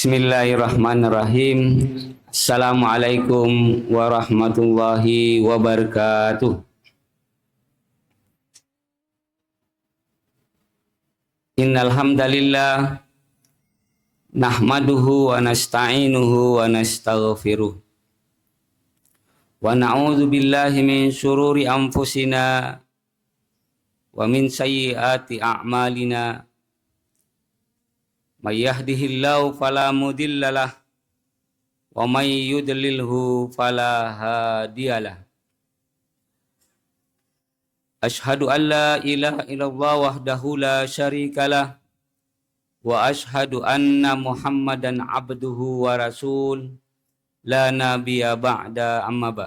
Bismillahirrahmanirrahim. Assalamualaikum warahmatullahi wabarakatuh. Innal hamdalillah nahmaduhu wa nasta'inuhu wa nastaghfiruh. Wa na'udzu billahi min syururi anfusina wa min sayyiati a'malina. May yahdihillahu fala mudhillalah wa may yudlilhu fala hadiyalah. Ashhadu an la ilaha illallah wahdahu la syarikalah wa ashhadu anna Muhammadan abduhu wa rasul la nabiyya ba'da amma ba.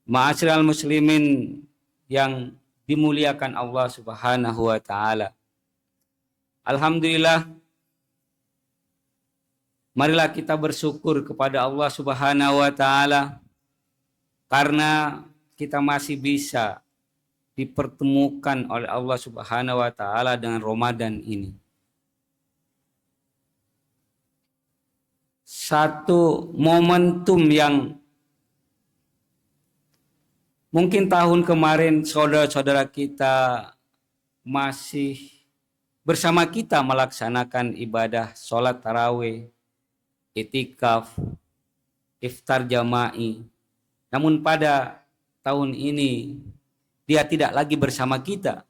Ma'asyiral muslimin yang dimuliakan Allah Subhanahu wa taala. Alhamdulillah, marilah kita bersyukur kepada Allah Subhanahu wa taala karena kita masih bisa dipertemukan oleh Allah Subhanahu wa taala dengan Ramadan ini. Satu momentum yang mungkin tahun kemarin saudara-saudara kita masih bersama kita melaksanakan ibadah sholat tarawih, itikaf, iftar jama'i. Namun pada tahun ini dia tidak lagi bersama kita.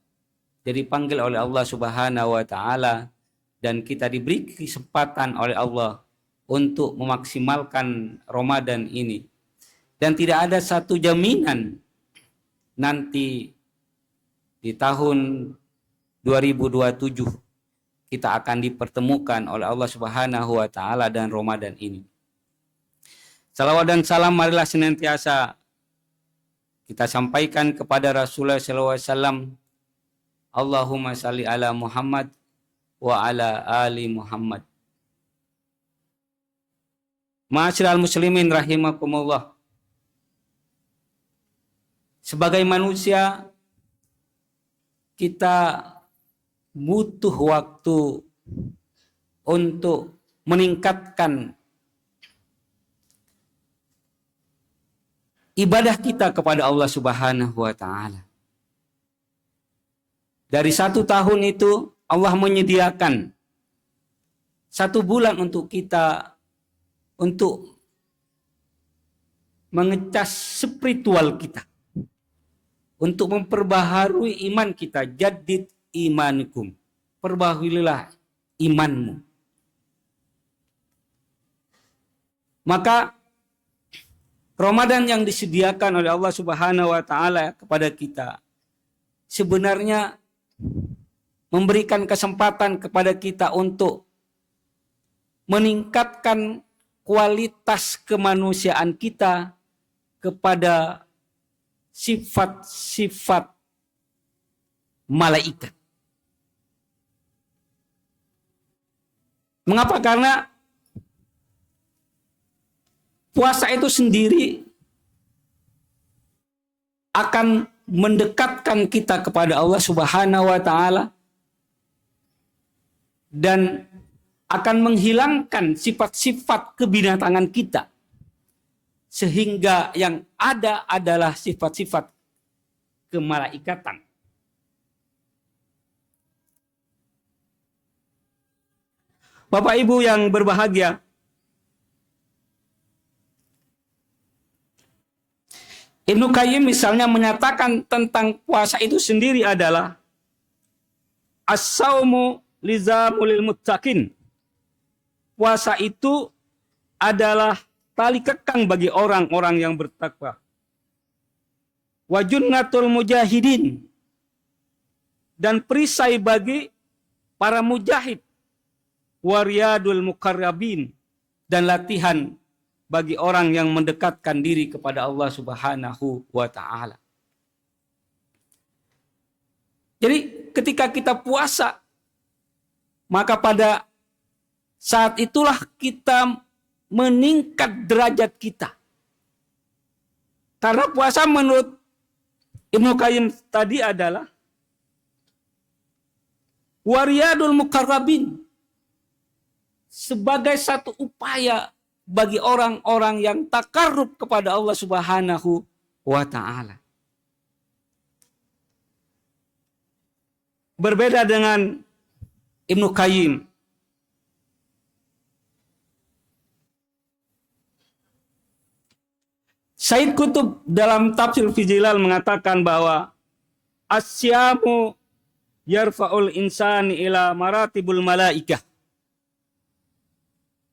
Jadi dipanggil oleh Allah Subhanahu wa taala dan kita diberi kesempatan oleh Allah untuk memaksimalkan Ramadan ini. Dan tidak ada satu jaminan nanti di tahun 2027 kita akan dipertemukan oleh Allah Subhanahu wa taala dan Ramadan ini. Salawat dan salam marilah senantiasa kita sampaikan kepada Rasulullah sallallahu alaihi wasallam. Allahumma shalli ala Muhammad wa ala ali Muhammad. Ma'asyiral muslimin rahimakumullah. Sebagai manusia kita butuh waktu untuk meningkatkan ibadah kita kepada Allah Subhanahu wa taala. Dari 1 tahun itu Allah menyediakan 1 bulan untuk kita untuk mengecas spiritual kita, untuk memperbaharui iman kita. Jadid imanikum, perbaharuilah imanmu. Maka Ramadan yang disediakan oleh Allah Subhanahu wa taala kepada kita sebenarnya memberikan kesempatan kepada kita untuk meningkatkan kualitas kemanusiaan kita kepada sifat-sifat malaikat. Mengapa? Karena puasa itu sendiri akan mendekatkan kita kepada Allah Subhanahu wa taala dan akan menghilangkan sifat-sifat kebinatangan kita, sehingga yang ada adalah sifat-sifat kemalaikatan. Bapak Ibu yang berbahagia, Ibnu Qayyim misalnya menyatakan tentang puasa itu sendiri adalah as-saumu lizamul muttaqin. Puasa itu adalah tali kekang bagi orang-orang yang bertakwa. Wa junnatul mujahidin, dan perisai bagi para mujahid. Wariyadul muqarrabin, dan latihan bagi orang yang mendekatkan diri kepada Allah Subhanahu wa taala. Jadi ketika kita puasa, maka pada saat itulah kita meningkat derajat kita. Karena puasa menurut Ibnu Qayyim tadi adalah wariyadul muqarrabin, sebagai satu upaya bagi orang-orang yang takarrub kepada Allah Subhanahu wa Ta'ala. Berbeda dengan Ibnu Qayyim. Said Qutb dalam tafsir Fijilal mengatakan bahwa asyamu yarfa'ul insani ila maratibul malaikah.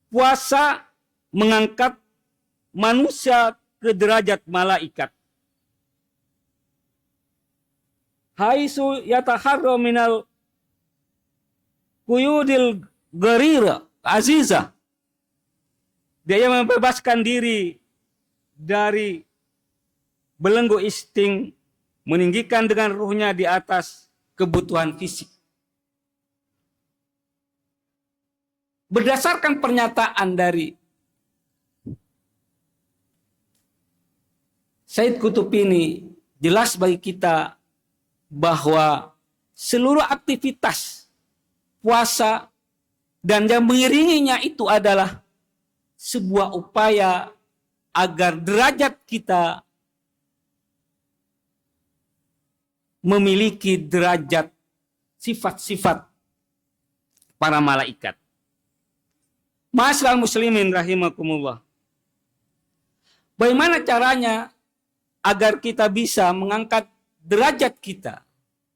Puasa mengangkat manusia ke derajat malaikat. Haisu yataharra minal quyudil gharira aziza. Dia membebaskan diri dari belenggu insting, meninggikan dengan ruhnya di atas kebutuhan fisik. Berdasarkan pernyataan dari Said Qutb ini, jelas bagi kita bahwa seluruh aktivitas puasa dan yang mengiringinya itu adalah sebuah upaya agar derajat kita memiliki derajat sifat-sifat para malaikat. Ma'asyiral muslimin rahimakumullah. Bagaimana caranya agar kita bisa mengangkat derajat kita,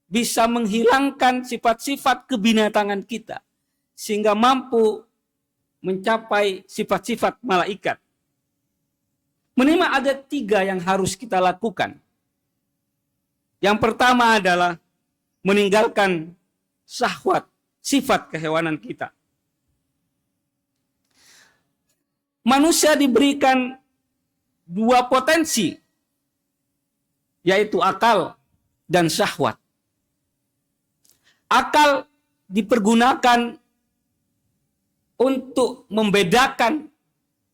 bisa menghilangkan sifat-sifat kebinatangan kita, sehingga mampu mencapai sifat-sifat malaikat? Minimal ada 3 yang harus kita lakukan. Yang pertama adalah meninggalkan syahwat, sifat kehewanan kita. Manusia diberikan 2 potensi, yaitu akal dan syahwat. Akal dipergunakan untuk membedakan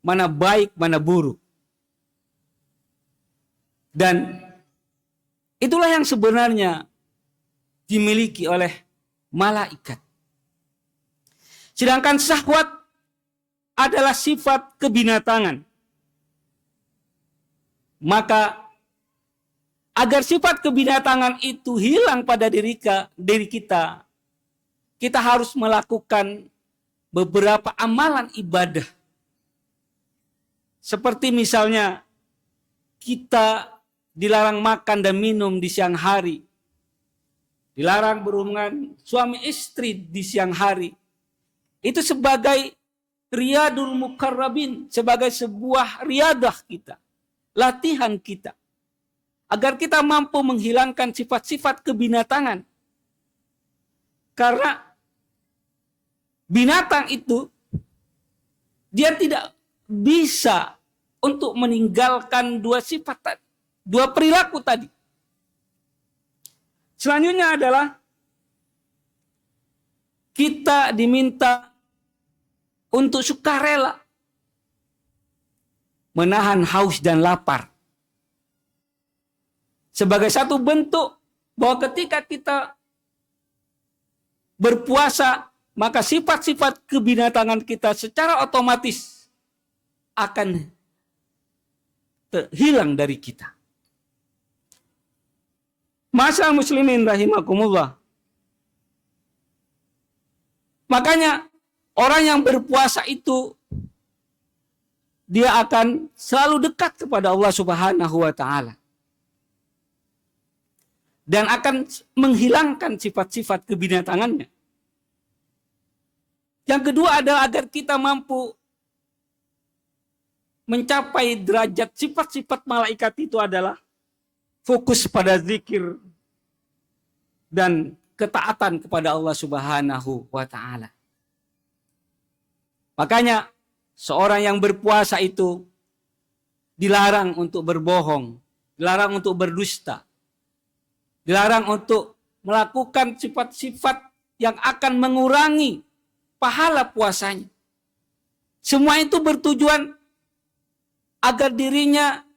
mana baik, mana buruk. Dan itulah yang sebenarnya dimiliki oleh malaikat. Sedangkan syahwat adalah sifat kebinatangan. Maka agar sifat kebinatangan itu hilang pada diri kita, kita harus melakukan beberapa amalan ibadah. Seperti misalnya kita dilarang makan dan minum di siang hari, dilarang berhubungan suami istri di siang hari. Itu sebagai riyadul muqarrabin, sebagai sebuah riadah kita, latihan kita, agar kita mampu menghilangkan sifat-sifat kebinatangan. Karena binatang itu, dia tidak bisa untuk meninggalkan 2 sifat tadi, 2 perilaku tadi. Selanjutnya adalah kita diminta untuk sukarela menahan haus dan lapar. Sebagai satu bentuk bahwa ketika kita berpuasa, maka sifat-sifat kebinatangan kita secara otomatis akan hilang dari kita. Ma'asyiral muslimin rahimakumullah. Makanya orang yang berpuasa itu dia akan selalu dekat kepada Allah Subhanahu wa Ta'ala. Dan akan menghilangkan sifat-sifat kebinatangannya. Yang kedua adalah agar kita mampu mencapai derajat sifat-sifat malaikat itu adalah fokus pada zikir dan ketaatan kepada Allah Subhanahu wa Ta'ala. Makanya seorang yang berpuasa itu dilarang untuk berbohong, dilarang untuk berdusta, dilarang untuk melakukan sifat-sifat yang akan mengurangi pahala puasanya. Semua itu bertujuan agar dirinya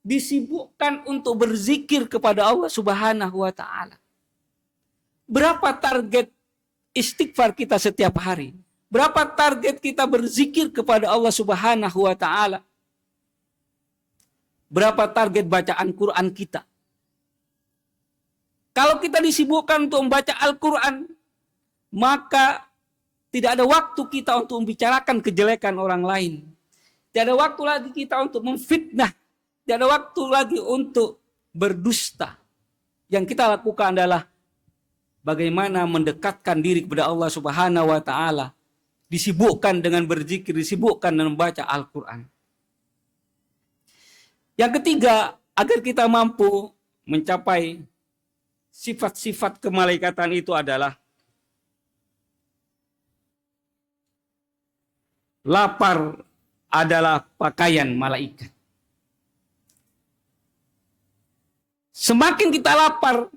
disibukkan untuk berzikir kepada Allah Subhanahu wa Ta'ala. Berapa target istighfar kita setiap hari? Berapa target kita berzikir kepada Allah Subhanahu wa taala? Berapa target bacaan Quran kita? Kalau kita disibukkan untuk membaca Al-Quran, maka tidak ada waktu kita untuk membicarakan kejelekan orang lain. Tidak ada waktu lagi kita untuk memfitnah. Tidak ada waktu lagi untuk berdusta. Yang kita lakukan adalah bagaimana mendekatkan diri kepada Allah Subhanahu wa taala. Disibukkan dengan berzikir, disibukkan dengan membaca Al-Quran. Yang ketiga, agar kita mampu mencapai sifat-sifat kemalaikatan itu adalah lapar adalah pakaian malaikat. Semakin kita lapar,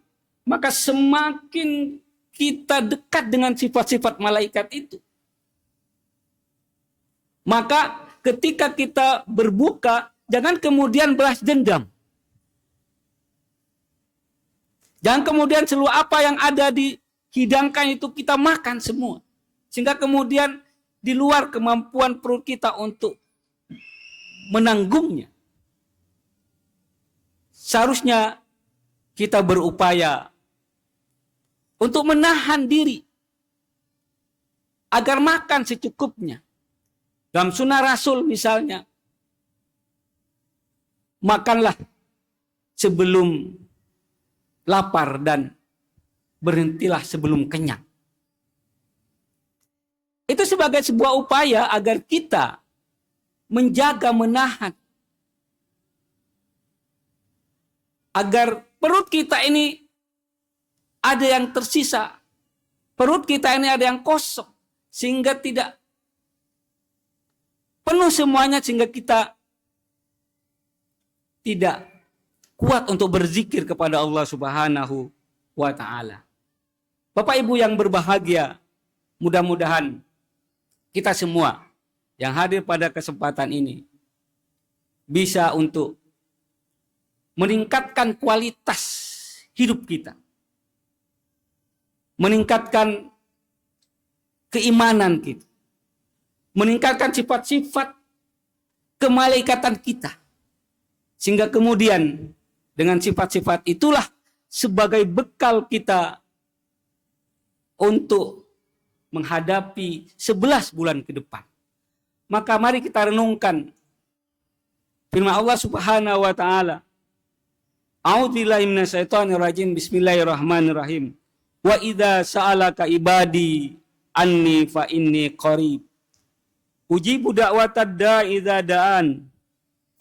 maka semakin kita dekat dengan sifat-sifat malaikat itu. Maka ketika kita berbuka, jangan kemudian balas dendam. Jangan kemudian seluruh apa yang ada dihidangkan itu kita makan semua. Sehingga kemudian di luar kemampuan perut kita untuk menanggungnya. Seharusnya kita berupaya untuk menahan diri agar makan secukupnya. Dalam sunnah Rasul misalnya, makanlah sebelum lapar dan berhentilah sebelum kenyang. Itu sebagai sebuah upaya agar kita menjaga, menahan. Agar perut kita ini ada yang tersisa. Perut kita ini ada yang kosong. Sehingga tidak penuh semuanya, sehingga kita tidak kuat untuk berzikir kepada Allah Subhanahu wa taala. Bapak Ibu yang berbahagia, mudah-mudahan kita semua yang hadir pada kesempatan ini bisa untuk meningkatkan kualitas hidup kita. Meningkatkan keimanan kita. Meningkatkan sifat-sifat kemalaikatan kita. Sehingga kemudian dengan sifat-sifat itulah sebagai bekal kita untuk menghadapi 11 bulan ke depan. Maka mari kita renungkan firman Allah Subhanahu wa taala. A'udzubillahi minasyaitonirrajim. Bismillahirrahmanirrahim. Wa idza sa'alaka ibadi anni fa inni qarib. Ujibu da'watad da'i idza da'an.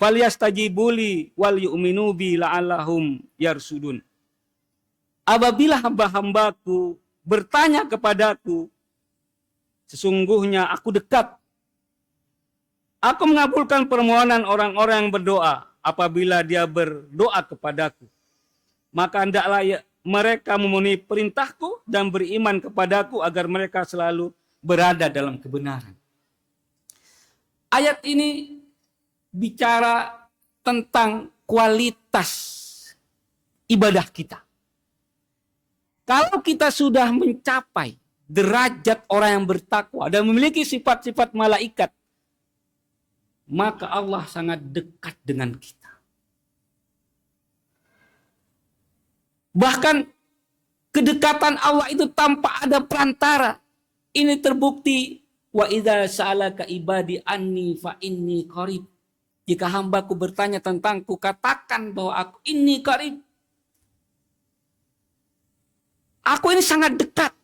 Falyastajibuli wal yu'minu bi la'allahum yarsudun. Apabila hamba-hambaku bertanya kepadaku, sesungguhnya aku dekat. Aku mengabulkan permohonan orang-orang yang berdoa apabila dia berdoa kepadaku. Maka hendaklah mereka memenuhi perintahku dan beriman kepadaku agar mereka selalu berada dalam kebenaran. Ayat ini bicara tentang kualitas ibadah kita. Kalau kita sudah mencapai derajat orang yang bertakwa dan memiliki sifat-sifat malaikat, maka Allah sangat dekat dengan kita. Bahkan kedekatan Allah itu tanpa ada perantara. Ini terbukti wa idza sa'alaka ibadi anni fa inni qarib. Jika hambaku bertanya tentangku, katakan bahwa aku ini qarib. Aku ini sangat dekat.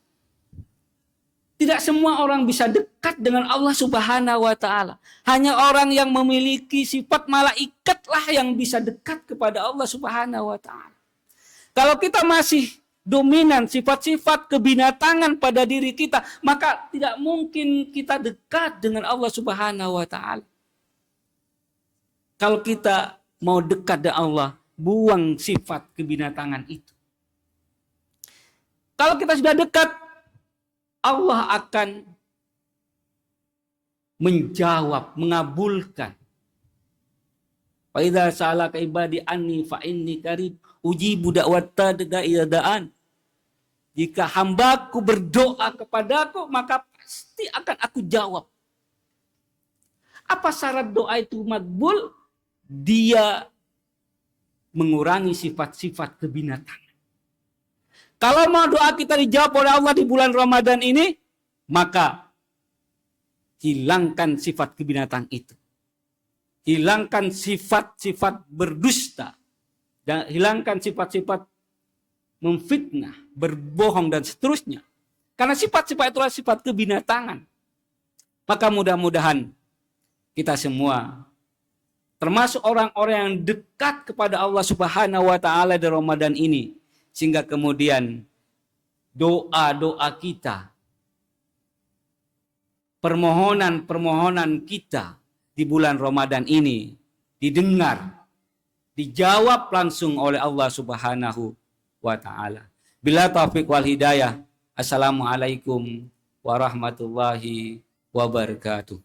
Tidak semua orang bisa dekat dengan Allah Subhanahu wa taala. Hanya orang yang memiliki sifat malaikatlah yang bisa dekat kepada Allah Subhanahu wa taala. Kalau kita masih dominan sifat-sifat kebinatangan pada diri kita, maka tidak mungkin kita dekat dengan Allah Subhanahu wa taala. Kalau kita mau dekat dengan Allah, buang sifat kebinatangan itu. Kalau kita sudah dekat, Allah akan menjawab, mengabulkan. Fa idza sa'alaka ibadi anni fa inni qarib ujibu da'wata da'i da'an. Jika hambaku berdoa kepadaku, maka pasti akan aku jawab. Apa syarat doa itu makbul? Dia mengurangi sifat-sifat kebinatangan. Kalau mau doa kita dijawab oleh Allah di bulan Ramadan ini, maka hilangkan sifat kebinatang itu. Hilangkan sifat-sifat berdusta. Dan hilangkan sifat-sifat memfitnah, berbohong, dan seterusnya. Karena sifat-sifat itulah sifat kebinatangan. Maka mudah-mudahan kita semua, termasuk orang-orang yang dekat kepada Allah Subhanahu wa Ta'ala di Ramadan ini, sehingga kemudian doa-doa kita, permohonan-permohonan kita di bulan Ramadan ini didengar, dijawab langsung oleh Allah Subhanahu wa Ta'ala. Bila taufik wal hidayah. Assalamualaikum warahmatullahi wabarakatuh.